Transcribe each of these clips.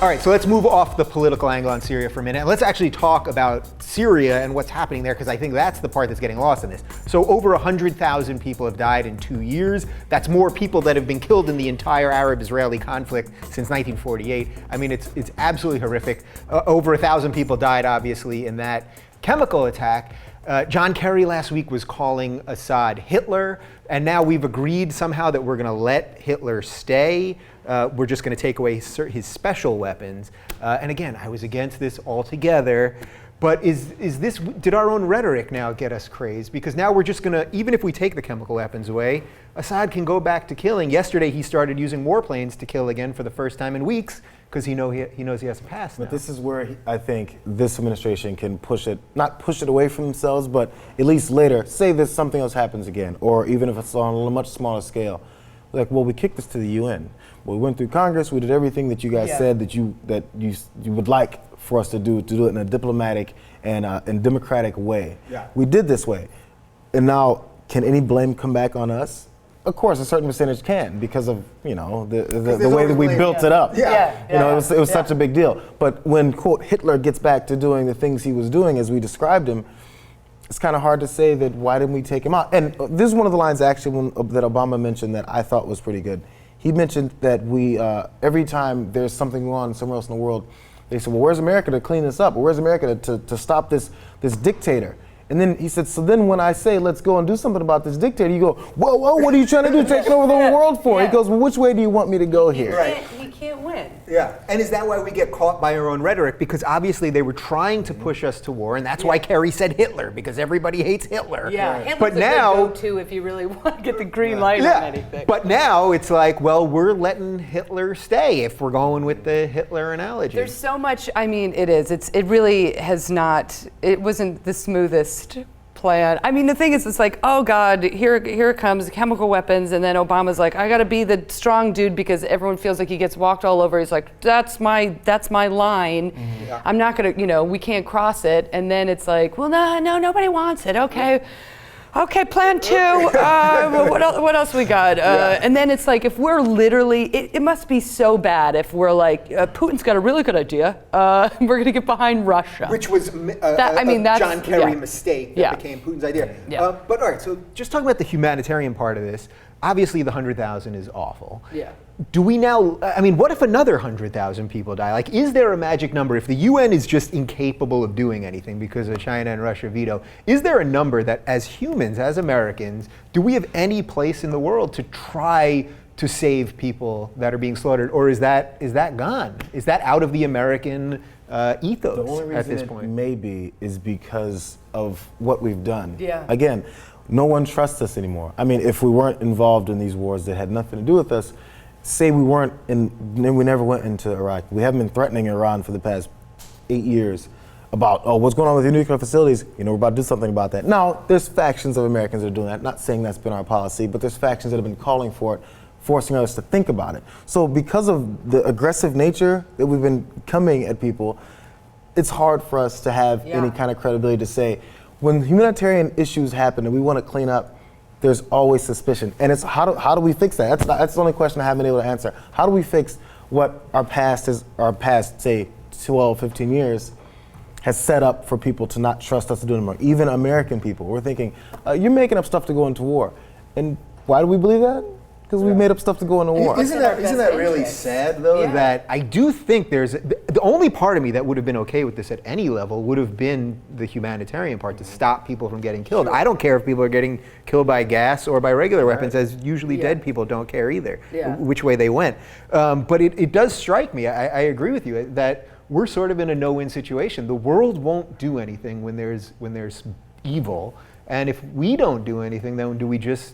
All right, so let's move off the political angle on Syria for a minute. And let's actually talk about Syria and what's happening there, because I think that's the part that's getting lost in this. So over 100,000 people have died in 2 years. That's more people that have been killed in the entire Arab-Israeli conflict since 1948. I mean, it's absolutely horrific. Over 1,000 people died, obviously, in that chemical attack. John Kerry last week was calling Assad Hitler, and now we've agreed somehow that we're going to let Hitler stay. We're just going to take away his special weapons. And again, I was against this altogether. But did our own rhetoric now get us crazed? Because now we're just going to, even if we take the chemical weapons away, Assad can go back to killing. Yesterday, he started using warplanes to kill again for the first time in weeks, because he knows he has to pass now. But this is where I think this administration can not push it away from themselves, but at least later, say that something else happens again, or even if it's on a much smaller scale. Like, well, we kicked this to the UN. Well, we went through Congress, we did everything that you guys said that you would like for us to do it in a diplomatic and democratic way. Yeah. We did this way. And now, can any blame come back on us? Of course, a certain percentage can, because of the way that we built it up. It was such a big deal. But when, quote, Hitler gets back to doing the things he was doing as we described him, it's kind of hard to say that why didn't we take him out? And this is one of the lines actually that Obama mentioned that I thought was pretty good. He mentioned that we every time there's something going on somewhere else in the world, they said, well, where's America to clean this up? Or where's America to stop this dictator? And then he said, so then when I say, let's go and do something about this dictator, you go, whoa, what are you trying to do, taking over the whole world for? He goes, well, which way do you want me to go here? You can't win. Yeah, and is that why we get caught by our own rhetoric? Because obviously they were trying to push us to war, and that's why Kerry said Hitler, because everybody hates Hitler. Yeah, Hitler's but now, a good go-to if you really want to get the green light on anything. But now it's like, well, we're letting Hitler stay if we're going with the Hitler analogy. There's so much, I mean, it really has not, it wasn't the smoothest plan. I mean, the thing is, it's like, oh God, here it comes, chemical weapons, and then Obama's like, I gotta be the strong dude because everyone feels like he gets walked all over. He's like, that's my line. Mm-hmm. Yeah. I'm not gonna, we can't cross it. And then it's like, well, no, nobody wants it. Okay. Okay, plan two. What else we got? And then it's like, if we're literally, it must be so bad if we're like, Putin's got a really good idea. We're going to get behind Russia. Which was a John Kerry mistake that became Putin's idea. Yeah. But all right, so just talking about the humanitarian part of this, obviously the 100,000 is awful. Yeah. Do we now, I mean, what if another 100,000 people die? Like, is there a magic number? If the UN is just incapable of doing anything because of China and Russia veto, is there a number that as humans, as Americans, do we have any place in the world to try to save people that are being slaughtered? Or is that gone? Is that out of the American ethos the only reason at this point? Maybe is because of what we've done. Yeah. Again, no one trusts us anymore. I mean, if we weren't involved in these wars that had nothing to do with us, say we weren't then we never went into Iraq. We haven't been threatening Iran for the past 8 years about, what's going on with your nuclear facilities? We're about to do something about that. Now, there's factions of Americans that are doing that. Not saying that's been our policy, but there's factions that have been calling for it, forcing us to think about it. So because of the aggressive nature that we've been coming at people, it's hard for us to have any kind of credibility to say, when humanitarian issues happen and we want to clean up, there's always suspicion. And it's how do we fix that? That's the only question I haven't been able to answer. How do we fix what our past, say, 12, 15 years has set up for people to not trust us to do anymore? Even American people. We're thinking, you're making up stuff to go into war. And why do we believe that? Because we made up stuff to go into war. Isn't that really sad, though? Yeah. That I do think the only part of me that would have been okay with this at any level would have been the humanitarian part, to stop people from getting killed. Sure. I don't care if people are getting killed by gas or by regular weapons, as usually dead people don't care either, which way they went. But it does strike me, I agree with you, that we're sort of in a no-win situation. The world won't do anything when there's evil. And if we don't do anything, then do we just,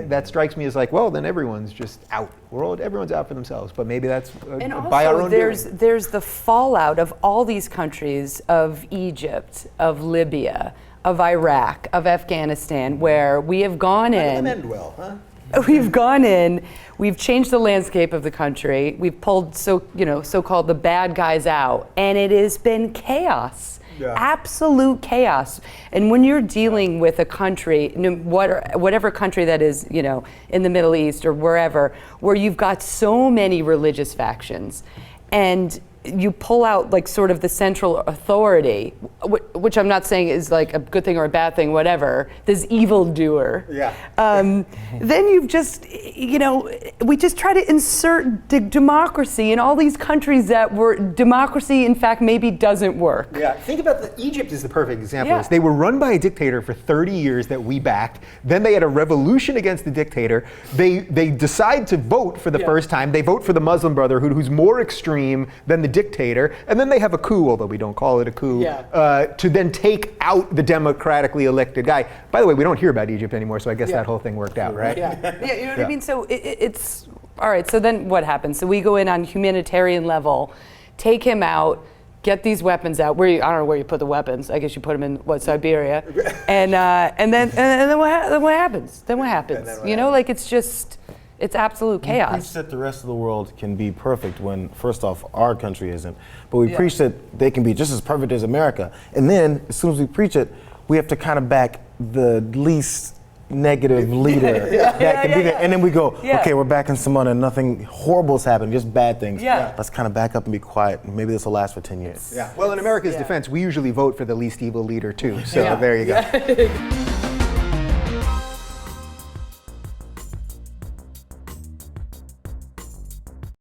that strikes me as like, well, then everyone's just out. Everyone's out for themselves. But maybe that's by our own doing. There's the fallout of all these countries, of Egypt, of Libya, of Iraq, of Afghanistan, where we have gone in. That end well, huh? We've gone in, we've changed the landscape of the country, we've pulled so-called the bad guys out, and it has been chaos. Yeah. Absolute chaos. And when you're dealing with a country, whatever country that is, in the Middle East or wherever, where you've got so many religious factions, and you pull out like sort of the central authority, which I'm not saying is like a good thing or a bad thing, whatever, this evildoer. Yeah. Then you've just, we just try to insert democracy in all these countries that were democracy, in fact, maybe doesn't work. Yeah, think about Egypt is the perfect example of Yeah. this. They were run by a dictator for 30 years that we backed. Then they had a revolution against the dictator. They decide to vote for the first time. They vote for the Muslim Brotherhood, who's more extreme than the dictator. And then they have a coup, although we don't call it a coup, to then take out the democratically elected guy. By the way, we don't hear about Egypt anymore, so I guess that whole thing worked out, right? Yeah, you know what I mean? So it's, all right, so then what happens? So we go in on humanitarian level, take him out, get these weapons out. I don't know where you put the weapons. I guess you put them in, Siberia. and then what happens? Then what happens? Like it's just, it's absolute We chaos. preach that the rest of the world can be perfect when, first off, our country isn't. But we preach that they can be just as perfect as America. And then, as soon as we preach it, we have to kind of back the least negative leader that can be there. And then we go, okay, we're backing someone and nothing horrible's happened, just bad things. Let's kind of back up and be quiet. Maybe this will last for 10 years. Well, in America's defense, we usually vote for the least evil leader too. So there you go.